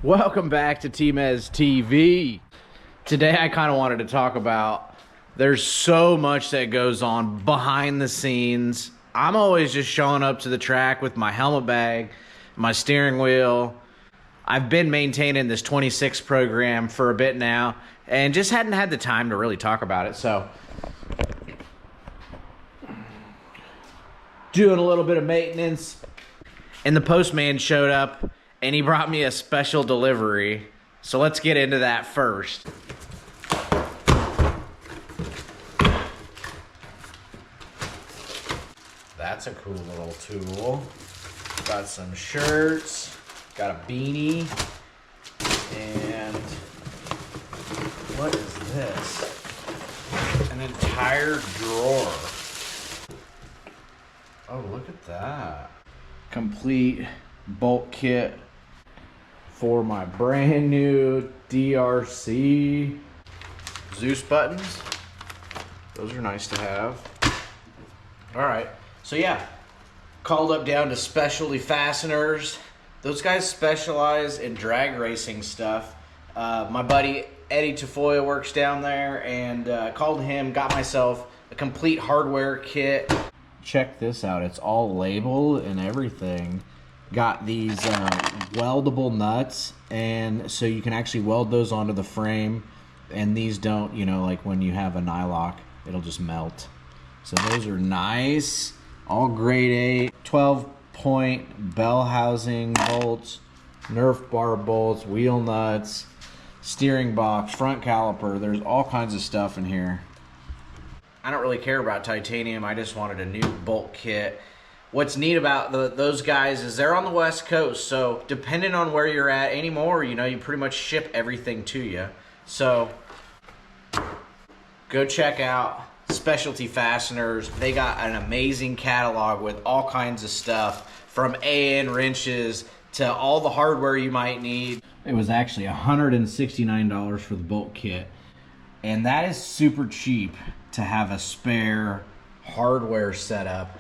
Welcome back to TmezTv. Today I kind of wanted to talk about, there's so much that goes on behind the scenes. I'm always just showing up to the track with my helmet bag, my steering wheel. I've been maintaining this 26 program for a bit now and just hadn't had the time to really talk about it. So doing a little bit of maintenance, and the postman showed up and he brought me a special delivery. So let's get into that first. That's a cool little tool. Got some shirts, got a beanie, and what is this? An entire drawer. Oh, look at that. Complete bolt kit for my brand new DRC. Zeus buttons. Those are nice to have. All right, so yeah, called up down to Specialty Fasteners. Those guys specialize in drag racing stuff. My buddy Eddie Tafoya works down there, and called him, got myself a complete hardware kit. Check this out, it's all labeled and everything. Got these weldable nuts, and so you can actually weld those onto the frame, and these don't, you know, like when you have a nylock, it'll just melt. So those are nice, all grade 8, 12-point bell housing bolts, Nerf bar bolts, wheel nuts, steering box, front caliper. There's all kinds of stuff in here. I don't really care about titanium, I just wanted a new bolt kit. What's neat about those guys is they're on the West Coast, so depending on where you're at anymore, you know, you pretty much ship everything to you. So go check out Specialty Fasteners. They got an amazing catalog with all kinds of stuff, from AN wrenches to all the hardware you might need. It was actually $169 for the bolt kit, and that is super cheap to have a spare hardware setup.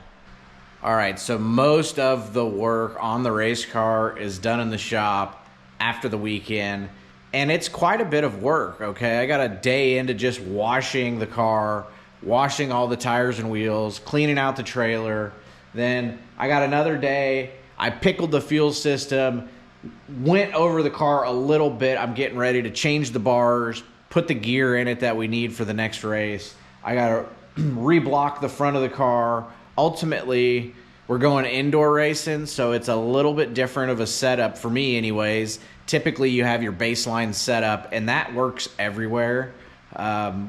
All right, so most of the work on the race car is done in the shop after the weekend, and it's quite a bit of work, okay? I got a day into just washing the car, washing all the tires and wheels, cleaning out the trailer. Then I got another day, I pickled the fuel system, went over the car a little bit. I'm getting ready to change the bars, put the gear in it that we need for the next race. I gotta reblock the front of the car. Ultimately, we're going indoor racing, so it's a little bit different of a setup for me anyways. Typically, you have your baseline setup, and that works everywhere.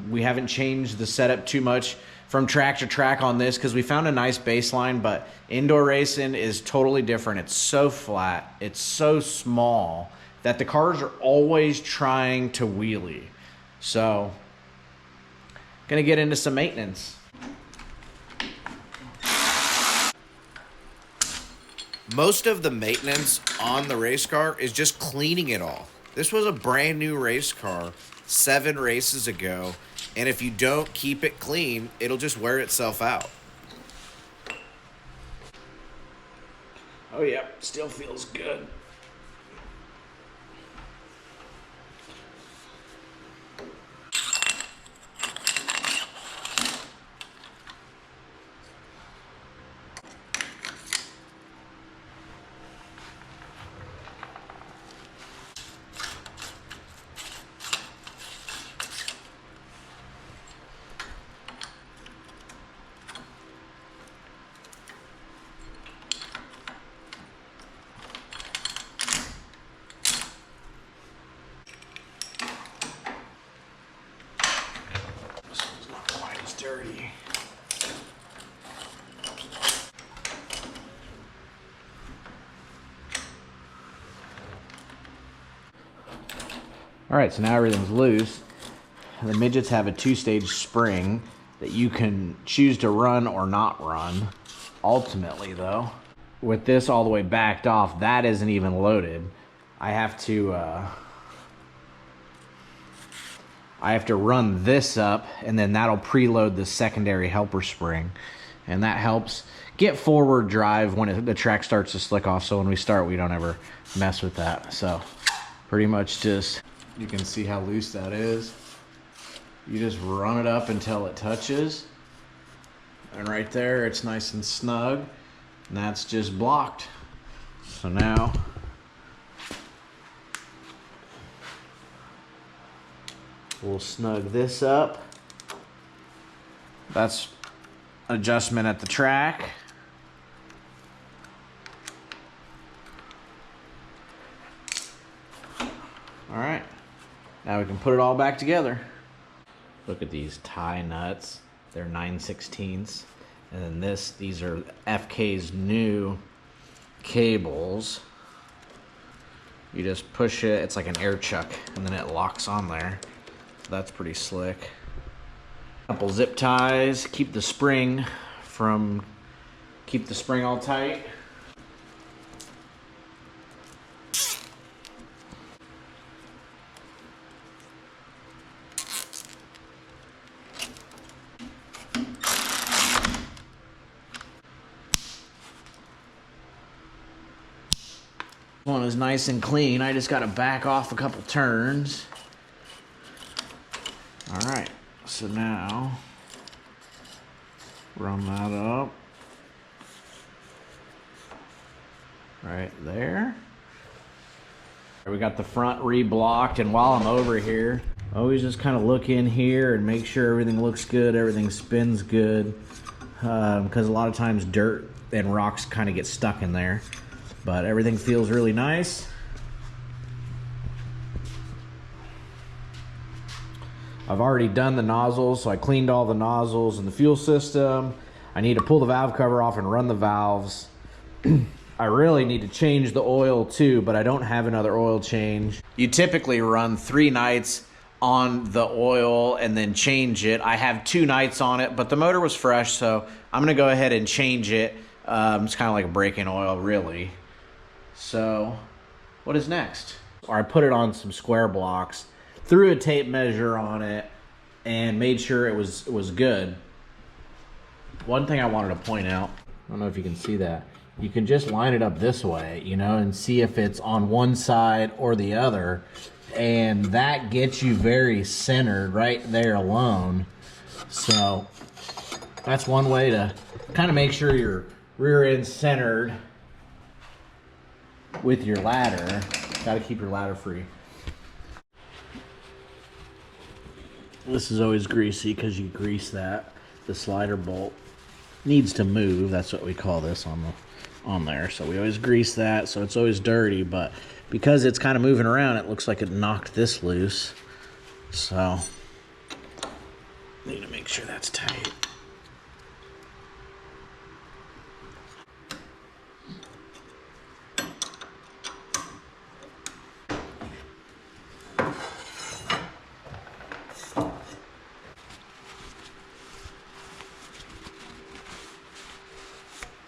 We haven't changed the setup too much from track to track on this because we found a nice baseline, but indoor racing is totally different. It's so flat, it's so small that the cars are always trying to wheelie. So, gonna get into some maintenance. Most of the maintenance on the race car is just cleaning it all. This was a brand new race car 7 races ago, and if you don't keep it clean, it'll just wear itself out. Oh yeah, still feels good. Dirty. All right, so now everything's loose. The Midgets have a 2-stage spring that you can choose to run or not run. Ultimately, though, with this all the way backed off, that isn't even loaded. I have to run this up, and then that'll preload the secondary helper spring, and that helps get forward drive when the track starts to slick off, so when we start we don't ever mess with that. So Pretty much just, you can see how loose that is. You just run it up until it touches. And right there, it's nice and snug. And that's just blocked. So now, we'll snug this up. That's adjustment at the track. All right, now we can put it all back together. Look at these tie nuts. They're 9/16. And then these are FK's new cables. You just push it, it's like an air chuck, and then it locks on there. So that's pretty slick. Couple zip ties, keep the spring all tight. One is nice and clean. I just got to back off a couple turns. All right, so now run that up right there. We got the front re-blocked, and while I'm over here, I always just kind of look in here and make sure everything looks good, everything spins good, because a lot of times dirt and rocks kind of get stuck in there. But everything feels really nice. I've already done the nozzles, so I cleaned all the nozzles and the fuel system. I need to pull the valve cover off and run the valves. I really need to change the oil too, but I don't have another oil change. You typically run 3 nights on the oil and then change it. I have 2 nights on it, but the motor was fresh, so I'm gonna go ahead and change it. It's kind of like a break-in oil, really. So, what is next? Or I put it on some square blocks, threw a tape measure on it, and made sure it was good. One thing I wanted to point out, I don't know if you can see that, you can just line it up this way, you know, and see if it's on one side or the other, and that gets you very centered right there alone. So, that's one way to kind of make sure your rear end's centered with your ladder. Got to keep your ladder free. This is always greasy because you grease that. The slider bolt needs to move. That's what we call this on there. So we always grease that, so it's always dirty, but because it's kind of moving around, it looks like it knocked this loose. So need to make sure that's tight.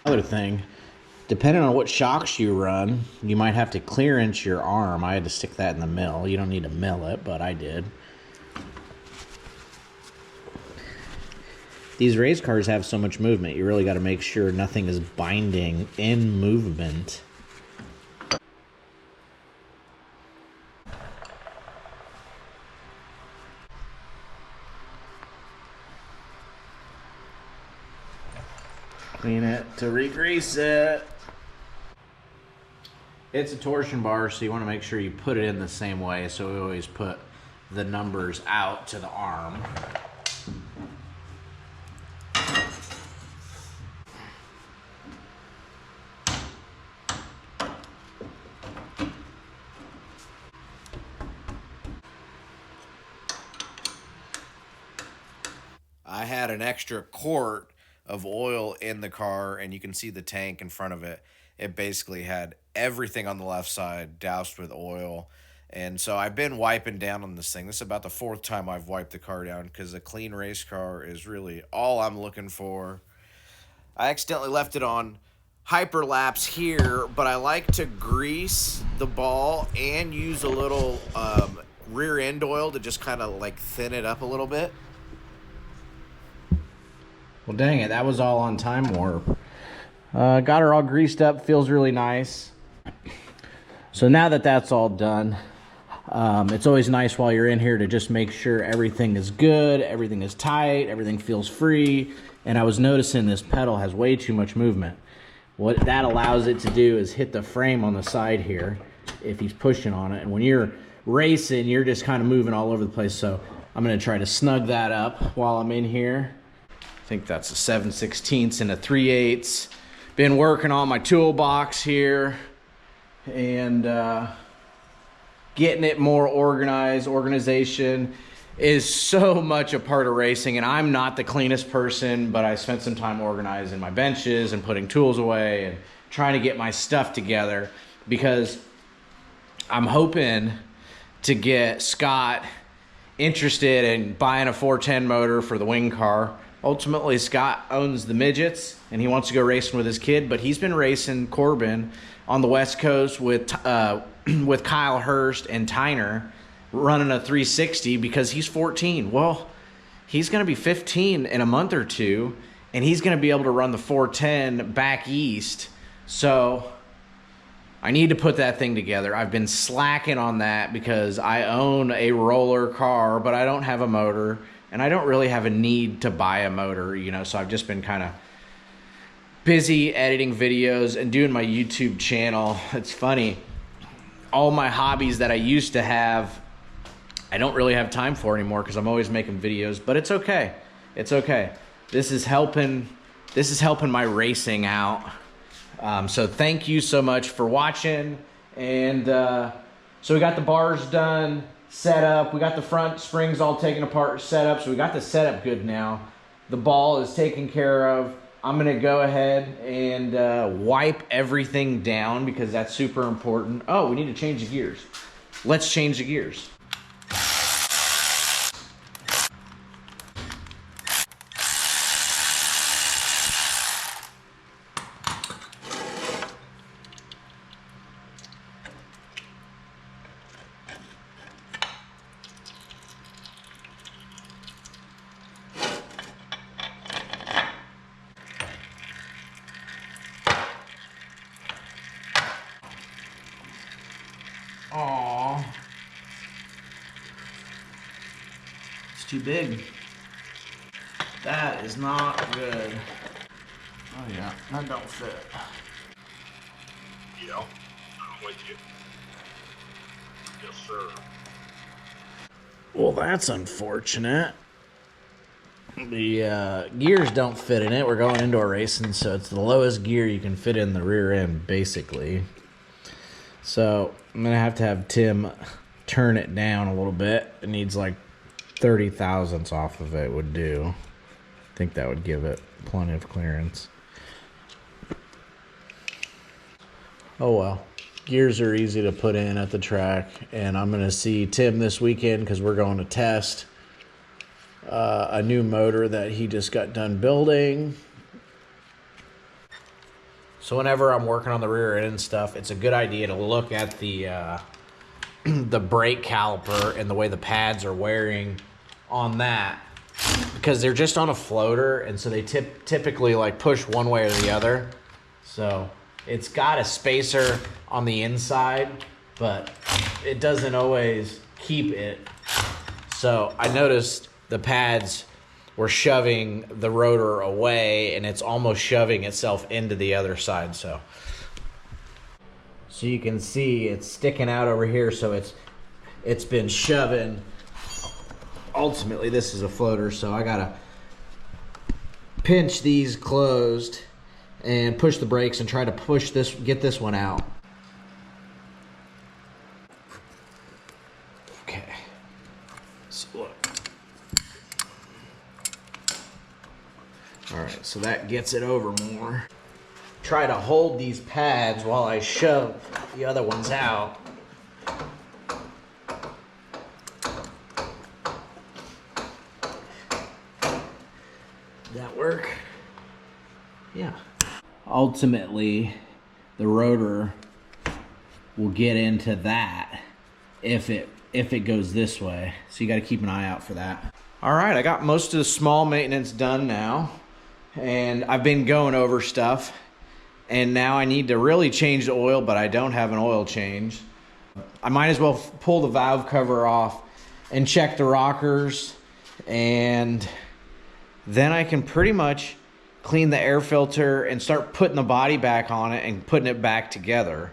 Other thing, depending on what shocks you run, you might have to clearance your arm. I had to stick that in the mill. You don't need to mill it, but I did. These race cars have so much movement, you really got to make sure nothing is binding in movement. Clean it to re-grease it. It's a torsion bar, so you want to make sure you put it in the same way. So we always put the numbers out to the arm. I had an extra quart of oil in the car, and you can see the tank in front of it. It basically had everything on the left side doused with oil. And so I've been wiping down on this thing. This is about the 4th time I've wiped the car down because a clean race car is really all I'm looking for. I accidentally left it on hyperlapse here, but I like to grease the ball and use a little rear end oil to just kind of like thin it up a little bit. Well, dang it, that was all on time warp. Got her all greased up, feels really nice. So now that that's all done, It's always nice while you're in here to just make sure everything is good, everything is tight, everything feels free. And I was noticing this pedal has way too much movement. What that allows it to do is hit the frame on the side here if he's pushing on it. And when you're racing, you're just kind of moving all over the place. So I'm gonna try to snug that up while I'm in here. I think that's a 7/16 and a 3/8. Been working on my toolbox here and getting it more organized. Organization is so much a part of racing, and I'm not the cleanest person, but I spent some time organizing my benches and putting tools away and trying to get my stuff together, because I'm hoping to get Scott interested in buying a 410 motor for the wing car. Ultimately, Scott owns the Midgets and he wants to go racing with his kid, but he's been racing Corbin on the West Coast with Kyle Hurst and Tyner, running a 360 because he's 14. Well, he's going to be 15 in a month or two, and he's going to be able to run the 410 back east. So I need to put that thing together. I've been slacking on that because I own a roller car, but I don't have a motor, and I don't really have a need to buy a motor, you know, so I've just been kind of busy editing videos and doing my YouTube channel. It's funny, all my hobbies that I used to have, I don't really have time for anymore because I'm always making videos, but it's okay. It's okay. This is helping my racing out. So thank you so much for watching. And so we got the bars done, set up. We got the front springs all taken apart, set up. So we got the setup good now. The ball is taken care of. I'm gonna go ahead and wipe everything down because that's super important. Oh, we need to change the gears. Let's change the gears. Aww. It's too big. That is not good. Oh yeah, that don't fit. Yeah, I'm with you. Yes, sir. Well, that's unfortunate. The gears don't fit in it. We're going indoor racing, so it's the lowest gear you can fit in the rear end, basically. So I'm gonna have to have Tim turn it down a little bit. It needs like 30 thousandths off of it would do. I think that would give it plenty of clearance. Oh well, gears are easy to put in at the track, and I'm gonna see Tim this weekend because we're going to test a new motor that he just got done building. So whenever I'm working on the rear end and stuff, it's a good idea to look at the the brake caliper and the way the pads are wearing on that, because they're just on a floater, and so they typically like push one way or the other. So it's got a spacer on the inside, but it doesn't always keep it. So I noticed the pads were shoving the rotor away, and it's almost shoving itself into the other side. So you can see it's sticking out over here, so it's been shoving. Ultimately, this is a floater, so I gotta pinch these closed and push the brakes and try to push this, get this one out. Okay, so look. All right, so that gets it over more. Try to hold these pads while I shove the other ones out. That work? Yeah. Ultimately, the rotor will get into that if it goes this way. So you got to keep an eye out for that. All right, I got most of the small maintenance done now, and I've been going over stuff, and now I need to really change the oil, but I don't have an oil change. I might as well pull the valve cover off and check the rockers, and then I can pretty much clean the air filter and start putting the body back on it and putting it back together.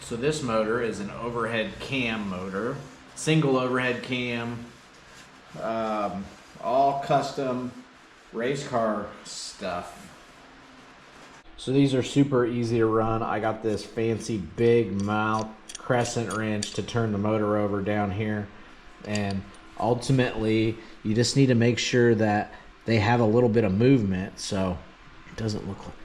So this motor is an overhead cam motor, single overhead cam, all custom race car stuff. So these are super easy to run. I got this fancy big mouth crescent wrench to turn the motor over down here. And ultimately, you just need to make sure that they have a little bit of movement so it doesn't look like,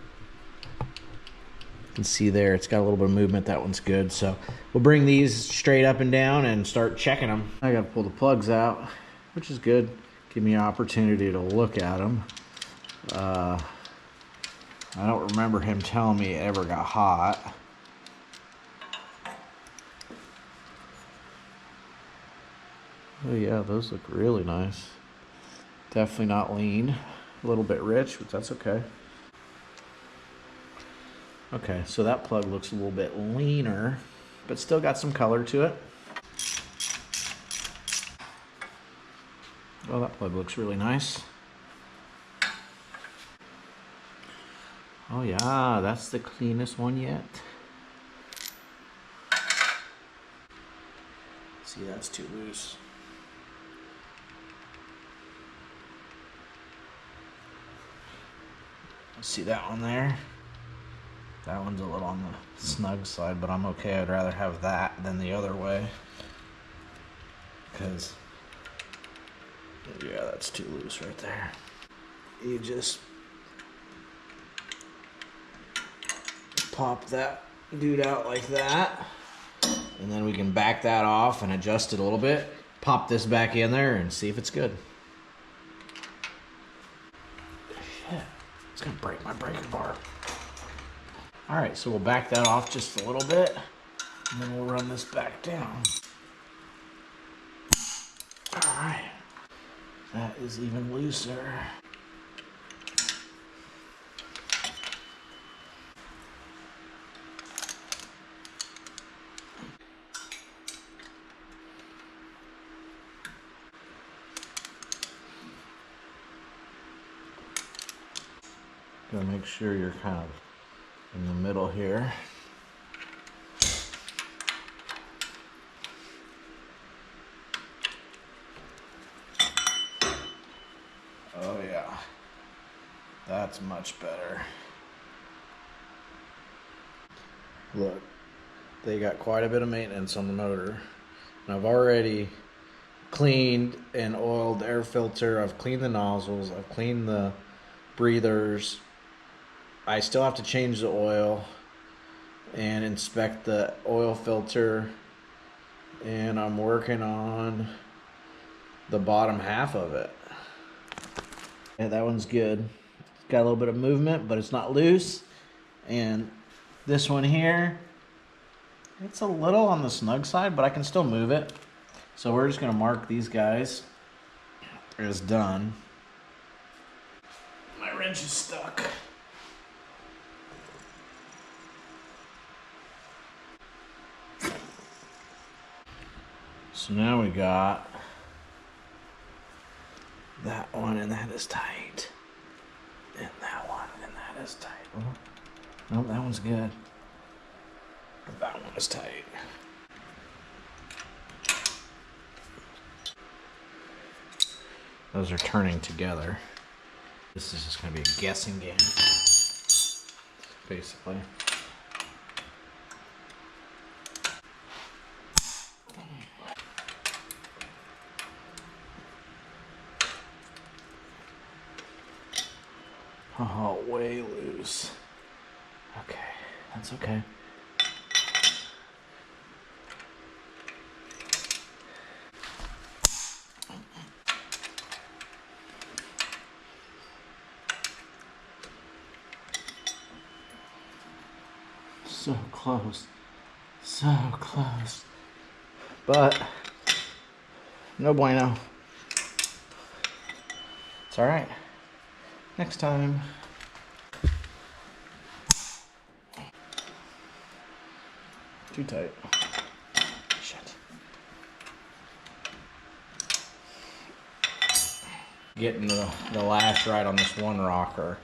you can see there, it's got a little bit of movement. That one's good. So we'll bring these straight up and down and start checking them. I got to pull the plugs out, which is good. Give me an opportunity to look at them. I don't remember him telling me it ever got hot. Oh yeah, those look really nice. Definitely not lean. A little bit rich, but that's okay. Okay, so that plug looks a little bit leaner, but still got some color to it. Well, that plug looks really nice. Oh yeah, that's the cleanest one yet. See, that's too loose. See that one there? That one's a little on the snug side, but I'm okay. I'd rather have that than the other way. Because, yeah, that's too loose right there. You just pop that dude out like that. And then we can back that off and adjust it a little bit. Pop this back in there and see if it's good. Shit, it's gonna break my braking bar. All right, so we'll back that off just a little bit, and then we'll run this back down. All right, that is even looser. Gotta make sure you're kind of in the middle here. Oh yeah, that's much better. Look, they got quite a bit of maintenance on the motor. And I've already cleaned and oiled the air filter. I've cleaned the nozzles. I've cleaned the breathers. I still have to change the oil and inspect the oil filter, and I'm working on the bottom half of it. Yeah, that one's good. It's got a little bit of movement, but it's not loose. And this one here, it's a little on the snug side, but I can still move it. So we're just gonna mark these guys as done. My wrench is stuck. So now we got that one, and that is tight. And that one, and that is tight. Oh, no, that one's good. But that one is tight. Those are turning together. This is just going to be a guessing game, basically. Oh, way loose. Okay, that's okay. So close. So close. but no bueno. It's all right. Next time. Too tight. Shit. Getting the lash right on this one rocker.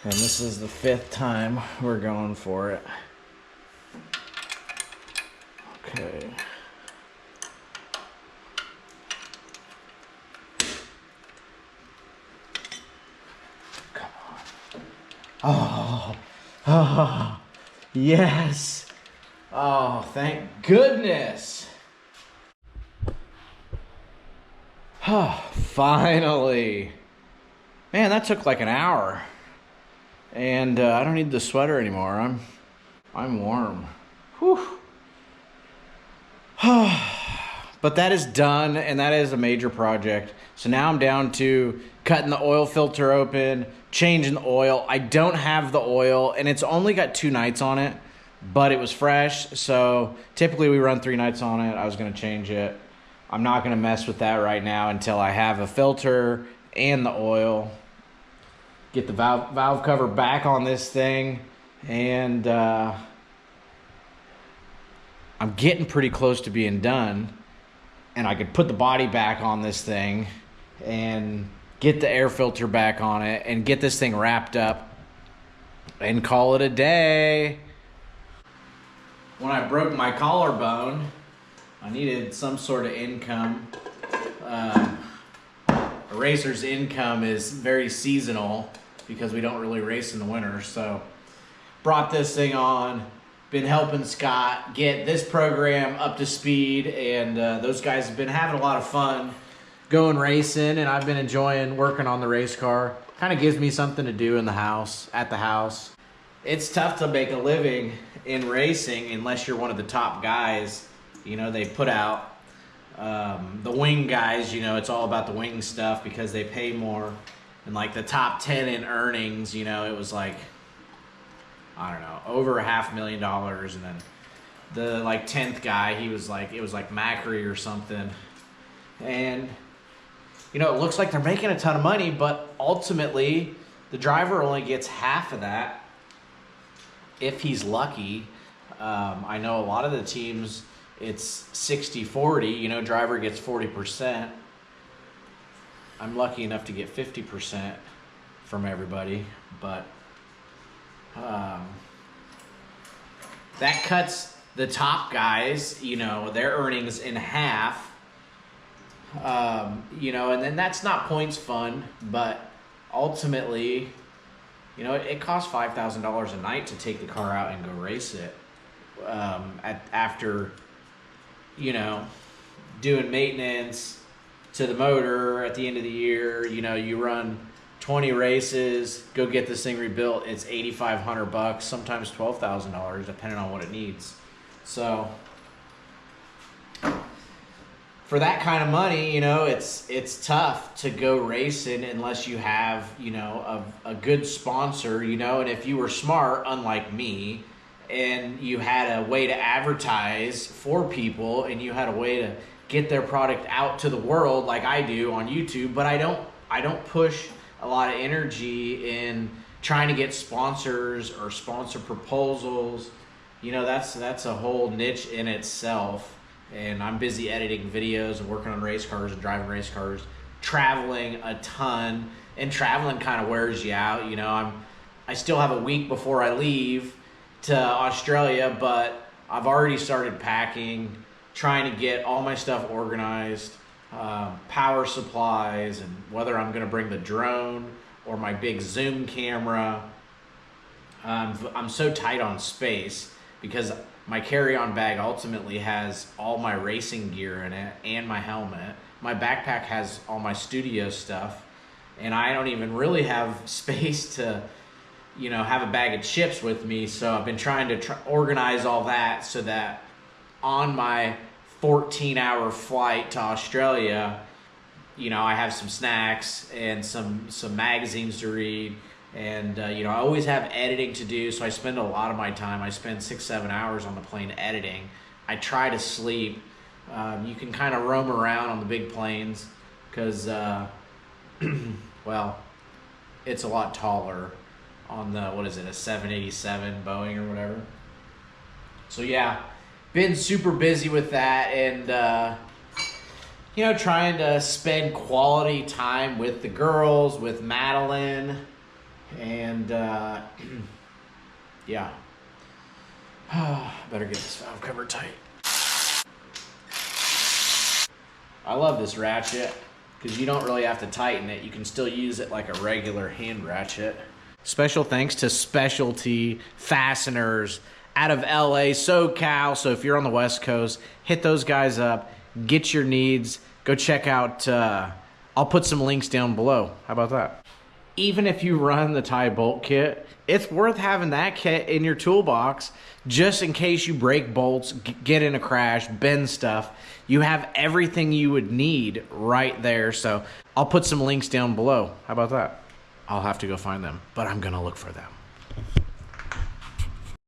And this is the 5th time we're going for it. Okay. Come on. Oh, yes. Oh, thank goodness. Finally. Man, that took like an hour. And I don't need the sweater anymore. I'm warm. Whew. But that is done, and that is a major project. So now I'm down to cutting the oil filter open, changing the oil. I don't have the oil, and it's only got 2 nights on it, but it was fresh. So typically we run 3 nights on it. I was gonna change it. I'm not gonna mess with that right now until I have a filter and the oil. Get the valve cover back on this thing, and I'm getting pretty close to being done. And I could put the body back on this thing and get the air filter back on it and get this thing wrapped up and call it a day. When I broke my collarbone, I needed some sort of income. A racer's income is very seasonal because we don't really race in the winter. So brought this thing on. Been helping Scott get this program up to speed, and those guys have been having a lot of fun going racing, and I've been enjoying working on the race car. Kind of gives me something to do in the house, at the house. It's tough to make a living in racing unless you're one of the top guys. You know, they put out the wing guys, you know, it's all about the wing stuff because they pay more. And like the top 10 in earnings, you know, it was like, I don't know, over $500,000, and then the like 10th guy, he was like, it was like Macri or something. And you know, it looks like they're making a ton of money, but ultimately the driver only gets half of that if he's lucky. I know a lot of the teams it's 60-40, you know, driver gets 40%. I'm lucky enough to get 50% from everybody, but that cuts the top guys, you know, their earnings in half. You know, and then that's not points fun, but ultimately, you know, it costs $5,000 a night to take the car out and go race it. After, you know, doing maintenance to the motor at the end of the year, you know, you run 20 races, go get this thing rebuilt. It's $8,500, sometimes $12,000, depending on what it needs. So for that kind of money, you know, it's tough to go racing unless you have, you know, a good sponsor, you know. And if you were smart, unlike me, and you had a way to advertise for people, and you had a way to get their product out to the world like I do on YouTube, but I don't push a lot of energy in trying to get sponsors or sponsor proposals. You know, that's a whole niche in itself. And I'm busy editing videos and working on race cars and driving race cars, traveling a ton, and traveling kind of wears you out. You know, I still have a week before I leave to Australia, but I've already started packing, trying to get all my stuff organized, power supplies, and whether I'm going to bring the drone or my big zoom camera. I'm so tight on space because my carry-on bag ultimately has all my racing gear in it and my helmet. My backpack has all my studio stuff, and I don't even really have space to, you know, have a bag of chips with me. So I've been trying to organize all that so that on my 14-hour flight to Australia, you know, I have some snacks and some magazines to read. And, you know, I always have editing to do, so I spend a lot of my time. I spend 6-7 hours on the plane editing. I try to sleep You can kind of roam around on the big planes because, well, it's a lot taller on the, what is it, a 787 Boeing or whatever. So yeah, been super busy with that and, you know, trying to spend quality time with the girls, with Madeline, and yeah. Better get this valve cover tight. I love this ratchet because you don't really have to tighten it. You can still use it like a regular hand ratchet. Special thanks to Specialty Fasteners out of LA, SoCal. So if you're on the West Coast, hit those guys up, get your needs, go check out, I'll put some links down below. How about that? Even if you run the tie bolt kit, it's worth having that kit in your toolbox just in case you break bolts, get in a crash, bend stuff. You have everything you would need right there. So I'll put some links down below. How about that? I'll have to go find them, but I'm gonna look for them.